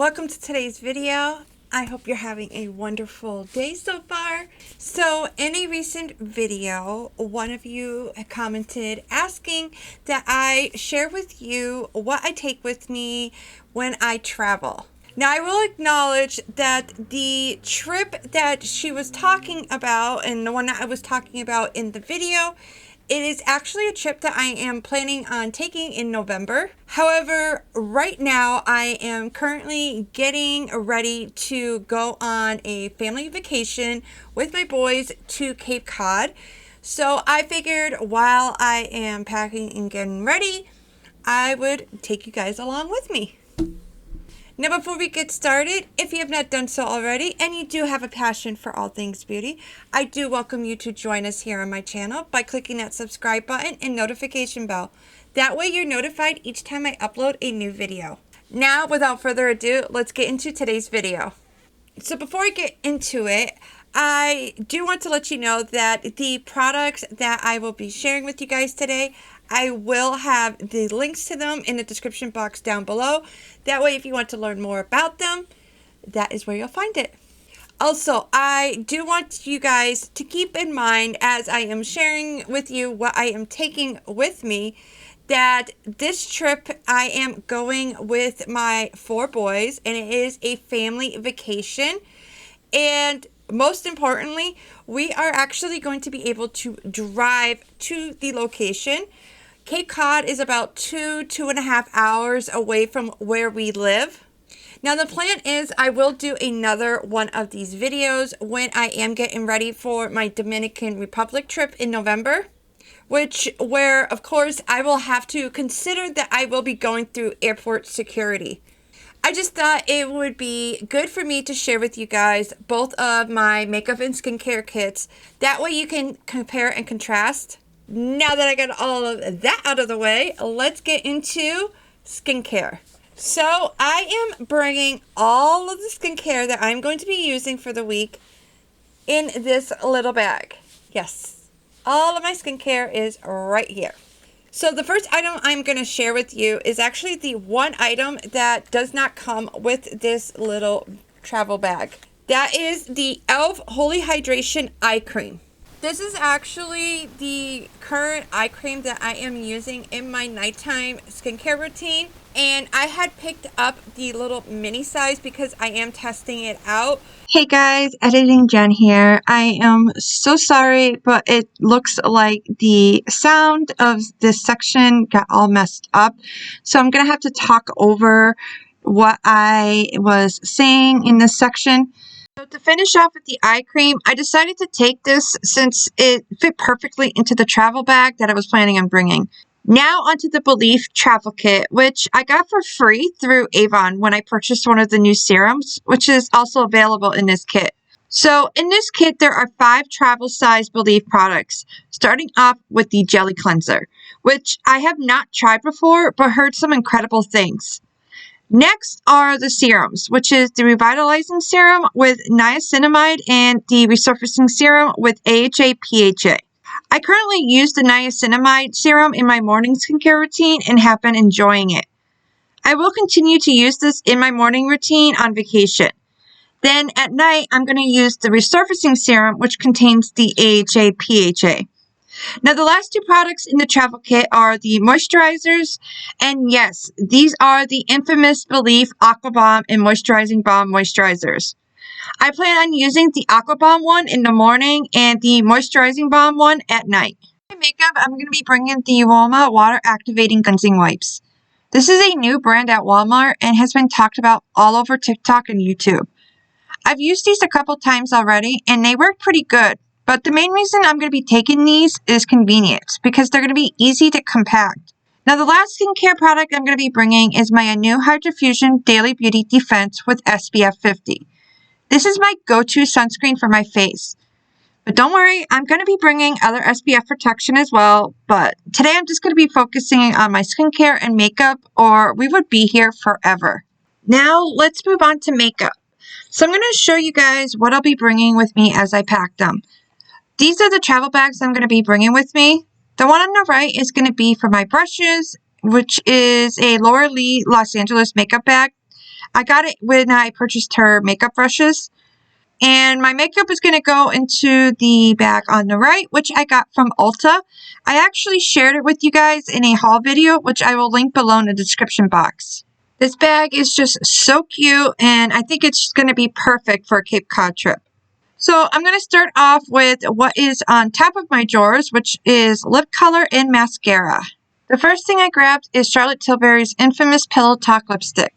Welcome to today's video. I hope you're having a wonderful day so far. So in a recent video, one of you commented asking that I share with you what I take with me when I travel. Now I will acknowledge that the trip that she was talking about and the one that I was talking about in the video, it is actually a trip that I am planning on taking in November. However, right now I am currently getting ready to go on a family vacation with my boys to Cape Cod. So I figured while I am packing and getting ready, I would take you guys along with me. Now, before we get started, if you have not done so already and you do have a passion for all things beauty, I do welcome you to join us here on my channel by clicking that subscribe button and notification bell. That way you're notified each time I upload a new video. Now, without further ado, let's get into today's video. So before I get into it, I do want to let you know that the products that I will be sharing with you guys today, I will have the links to them in the description box down below. That way, if you want to learn more about them, that is where you'll find it. Also, I do want you guys to keep in mind as I am sharing with you what I am taking with me, that this trip I am going with my 4 boys and it is a family vacation. And most importantly, we are actually going to be able to drive to the location. Cape Cod is about 2.5 hours away from where we live. Now the plan is I will do another one of these videos when I am getting ready for my Dominican Republic trip in November, where of course I will have to consider that I will be going through airport security. I just thought it would be good for me to share with you guys both of my makeup and skincare kits. That way you can compare and contrast. Now that I got all of that out of the way, let's get into skincare. So I am bringing all of the skincare that I'm going to be using for the week in this little bag. Yes, all of my skincare is right here. So the first item I'm going to share with you is actually the one item that does not come with this little travel bag. That is the e.l.f. Holy Hydration Eye Cream. This is actually the current eye cream that I am using in my nighttime skincare routine. And I had picked up the little mini size because I am testing it out. Hey guys, Editing Jen here. I am so sorry, but it looks like the sound of this section got all messed up. So I'm going to have to talk over what I was saying in this section. So to finish off with the eye cream, I decided to take this since it fit perfectly into the travel bag that I was planning on bringing. Now onto the Belif travel kit, which I got for free through Avon when I purchased one of the new serums, which is also available in this kit. So in this kit, there are 5 travel size Belif products, starting off with the Jelly Cleanser, which I have not tried before, but heard some incredible things. Next are the serums, which is the Revitalizing Serum with Niacinamide and the Resurfacing Serum with AHA/PHA. I currently use the Niacinamide Serum in my morning skincare routine and have been enjoying it. I will continue to use this in my morning routine on vacation. Then at night, I'm going to use the Resurfacing Serum, which contains the AHA/PHA. Now, the last 2 products in the travel kit are the moisturizers, and yes, these are the infamous Belif Aqua Bomb and Moisturizing Balm moisturizers. I plan on using the Aqua Bomb one in the morning and the Moisturizing Balm one at night. For my makeup, I'm going to be bringing the Uoma Water Activating Cleansing Wipes. This is a new brand at Walmart and has been talked about all over TikTok and YouTube. I've used these a couple times already, and they work pretty good. But the main reason I'm going to be taking these is convenience, because they're going to be easy to compact. Now the last skincare product I'm going to be bringing is my new Hydrofusion Daily Beauty Defense with SPF 50. This is my go-to sunscreen for my face. But don't worry, I'm going to be bringing other SPF protection as well, but today I'm just going to be focusing on my skincare and makeup, or we would be here forever. Now let's move on to makeup. So I'm going to show you guys what I'll be bringing with me as I pack them. These are the travel bags I'm going to be bringing with me. The one on the right is going to be for my brushes, which is a Laura Lee Los Angeles makeup bag. I got it when I purchased her makeup brushes. And my makeup is going to go into the bag on the right, which I got from Ulta. I actually shared it with you guys in a haul video, which I will link below in the description box. This bag is just so cute, and I think it's going to be perfect for a Cape Cod trip. So I'm going to start off with what is on top of my drawers, which is lip color and mascara. The first thing I grabbed is Charlotte Tilbury's infamous Pillow Talk lipstick.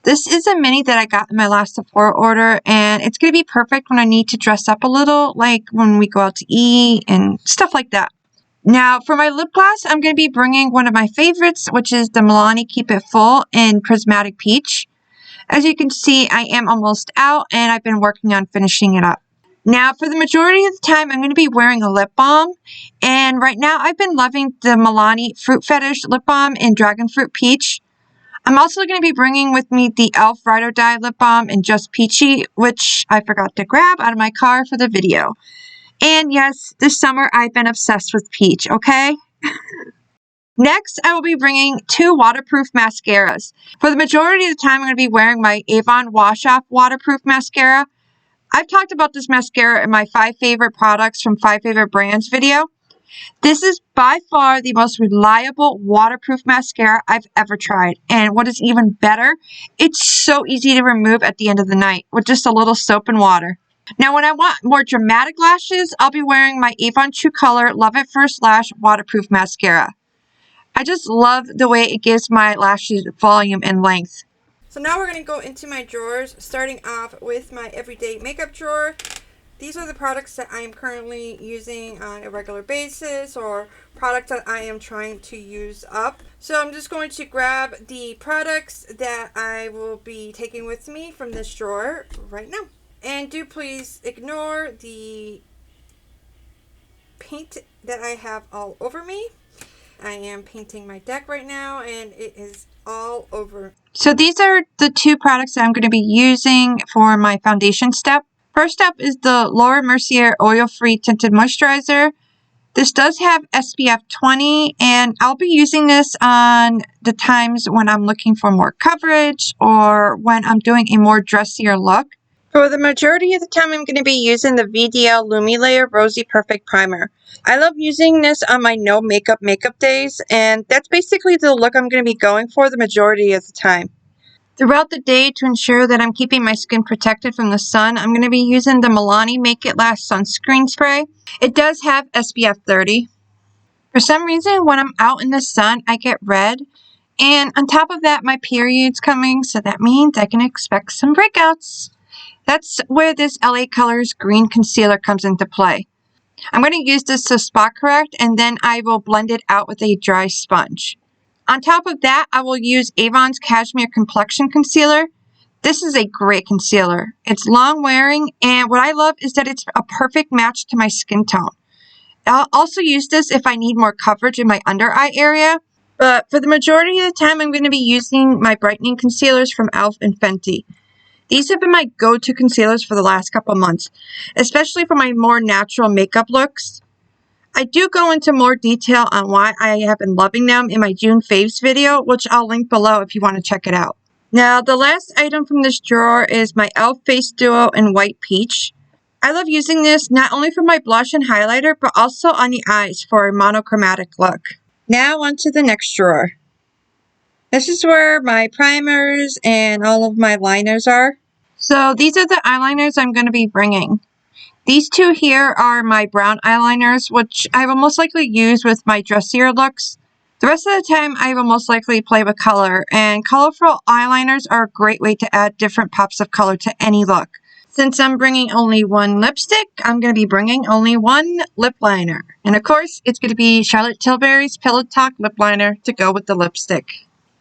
This is a mini that I got in my last Sephora order, and it's going to be perfect when I need to dress up a little, like when we go out to eat and stuff like that. Now, for my lip gloss, I'm going to be bringing one of my favorites, which is the Milani Keep It Full in Prismatic Peach. As you can see, I am almost out, and I've been working on finishing it up. Now, for the majority of the time, I'm going to be wearing a lip balm, and right now I've been loving the Milani Fruit Fetish Lip Balm in Dragon Fruit Peach. I'm also going to be bringing with me the e.l.f. Ride or Die Lip Balm in Just Peachy, which I forgot to grab out of my car for the video. And yes, this summer I've been obsessed with peach, okay? Next, I will be bringing 2 waterproof mascaras. For the majority of the time, I'm going to be wearing my Avon Wash Off Waterproof Mascara. I've talked about this mascara in my 5 favorite products from 5 favorite brands video. This is by far the most reliable waterproof mascara I've ever tried. And what is even better, it's so easy to remove at the end of the night with just a little soap and water. Now, when I want more dramatic lashes, I'll be wearing my Avon True Color Love at First Lash Waterproof Mascara. I just love the way it gives my lashes volume and length. So now we're going to go into my drawers, starting off with my everyday makeup drawer. These are the products that I am currently using on a regular basis, or products that I am trying to use up. So I'm just going to grab the products that I will be taking with me from this drawer right now. And do please ignore the paint that I have all over me. I am painting my deck right now, and it is all over. So these are the 2 products that I'm going to be using for my foundation step. First up is the Laura Mercier Oil-Free Tinted Moisturizer. This does have SPF 20, and I'll be using this on the times when I'm looking for more coverage or when I'm doing a more dressier look. For the majority of the time, I'm going to be using the VDL Lumi Layer Rosy Perfect Primer. I love using this on my no makeup days, and that's basically the look I'm going to be going for the majority of the time. Throughout the day, to ensure that I'm keeping my skin protected from the sun, I'm going to be using the Milani Make It Last Sunscreen Spray. It does have SPF 30. For some reason, when I'm out in the sun, I get red. And on top of that, my period's coming, so that means I can expect some breakouts. That's where this LA Colors Green Concealer comes into play. I'm going to use this to spot correct, and then I will blend it out with a dry sponge. On top of that, I will use Avon's Cashmere Complexion Concealer. This is a great concealer. It's long wearing, and what I love is that it's a perfect match to my skin tone. I'll also use this if I need more coverage in my under eye area, but for the majority of the time, I'm going to be using my brightening concealers from e.l.f. and Fenty. These have been my go-to concealers for the last couple months, especially for my more natural makeup looks. I do go into more detail on why I have been loving them in my June faves video, which I'll link below if you want to check it out. Now, the last item from this drawer is my e.l.f. Face Duo in White Peach. I love using this not only for my blush and highlighter, but also on the eyes for a monochromatic look. Now onto the next drawer. This is where my primers and all of my liners are. So these are the eyeliners I'm going to be bringing. These 2 here are my brown eyeliners, which I will most likely use with my dressier looks. The rest of the time, I will most likely play with color, and colorful eyeliners are a great way to add different pops of color to any look. Since I'm bringing only 1 lipstick, I'm going to be bringing only 1 lip liner. And of course, it's going to be Charlotte Tilbury's Pillow Talk lip liner to go with the lipstick.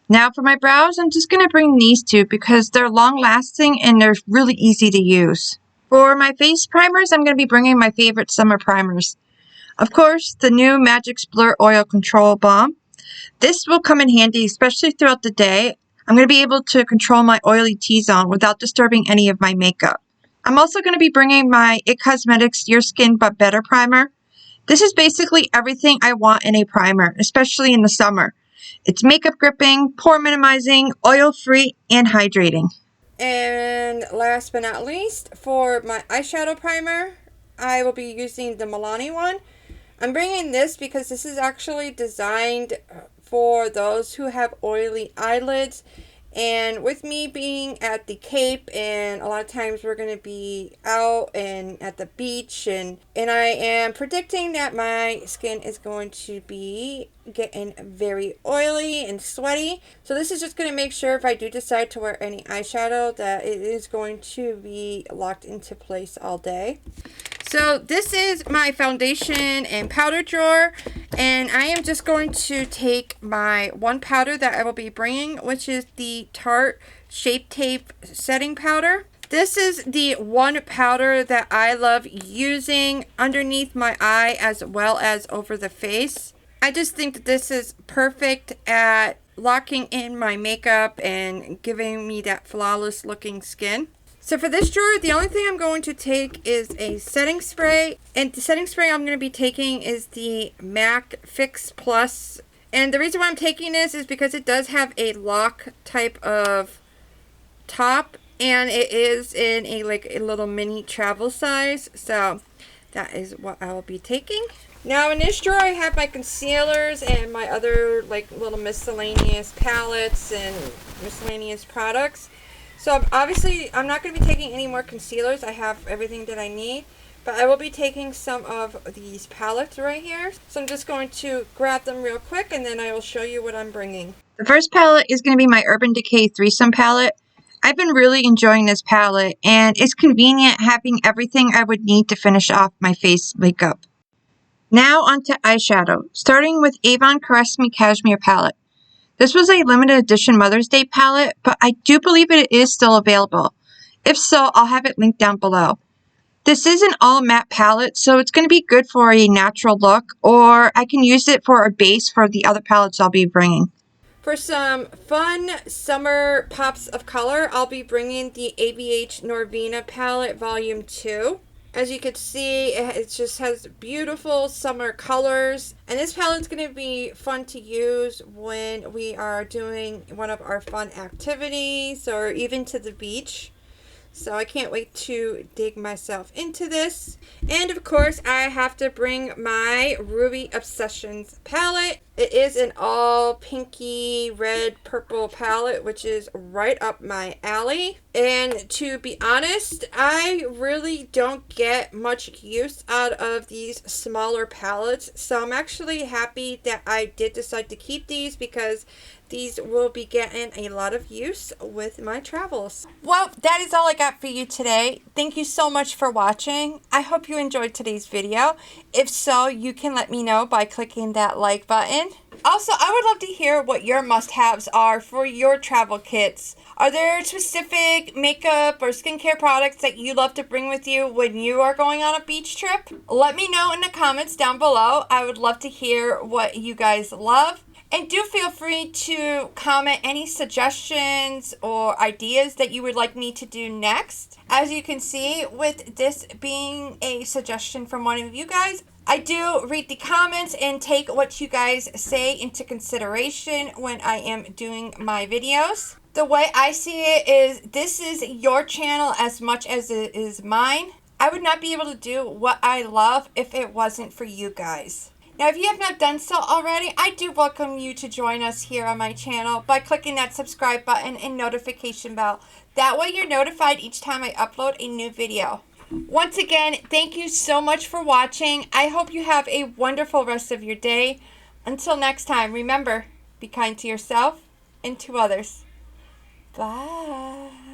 Now for my brows, I'm just going to bring these 2 because they're long-lasting and they're really easy to use. For my face primers, I'm going to be bringing my favorite summer primers. Of course, the new Magic's Blur Oil Control Balm. This will come in handy, especially throughout the day. I'm going to be able to control my oily T-zone without disturbing any of my makeup. I'm also going to be bringing my IT Cosmetics Your Skin But Better Primer. This is basically everything I want in a primer, especially in the summer. It's makeup gripping, pore minimizing, oil free, and hydrating. And last but not least, for my eyeshadow primer, I will be using the Milani one. I'm bringing this because this is actually designed for those who have oily eyelids. And with me being at the Cape, and a lot of times we're going to be out and at the beach, and I am predicting that my skin is going to be getting very oily and sweaty. So this is just going to make sure if I do decide to wear any eyeshadow that it is going to be locked into place all day. So this is my foundation and powder drawer, and I am just going to take my one powder that I will be bringing, which is the Tarte Shape Tape Setting Powder. This is the one powder that I love using underneath my eye as well as over the face. I just think that this is perfect at locking in my makeup and giving me that flawless looking skin. So for this drawer, the only thing I'm going to take is a setting spray. And the setting spray I'm going to be taking is the MAC Fix Plus. And the reason why I'm taking this is because it does have a lock type of top. And it is in a little mini travel size. So that is what I will be taking. Now in this drawer I have my concealers and my other little miscellaneous palettes and miscellaneous products. So obviously I'm not going to be taking any more concealers. I have everything that I need. But I will be taking some of these palettes right here. So I'm just going to grab them real quick and then I will show you what I'm bringing. The first palette is going to be my Urban Decay Threesome palette. I've been really enjoying this palette, and it's convenient having everything I would need to finish off my face makeup. Now onto eyeshadow, starting with Avon Caress Me Cashmere palette. This was a limited edition Mother's Day palette, but I do believe it is still available. If so, I'll have it linked down below. This is an all matte palette, so it's going to be good for a natural look, or I can use it for a base for the other palettes I'll be bringing. For some fun summer pops of color, I'll be bringing the ABH Norvina palette volume 2. As you can see, it just has beautiful summer colors. And this palette's going to be fun to use when we are doing one of our fun activities or even to the beach. So I can't wait to dig myself into this. And of course, I have to bring my Ruby Obsessions palette. It is an all pinky, red, purple palette, which is right up my alley. And to be honest, I really don't get much use out of these smaller palettes. So I'm actually happy that I did decide to keep these because these will be getting a lot of use with my travels. Well, that is all I got for you today. Thank you so much for watching. I hope you enjoyed today's video. If so, you can let me know by clicking that like button. Also, I would love to hear what your must-haves are for your travel kits. Are there specific makeup or skincare products that you love to bring with you when you are going on a beach trip? Let me know in the comments down below. I would love to hear what you guys love. And do feel free to comment any suggestions or ideas that you would like me to do next. As you can see, with this being a suggestion from one of you guys, I do read the comments and take what you guys say into consideration when I am doing my videos. The way I see it is this is your channel as much as it is mine. I would not be able to do what I love if it wasn't for you guys. Now, if you have not done so already, I do welcome you to join us here on my channel by clicking that subscribe button and notification bell. That way you're notified each time I upload a new video. Once again, thank you so much for watching. I hope you have a wonderful rest of your day. Until next time, remember, be kind to yourself and to others. Bye.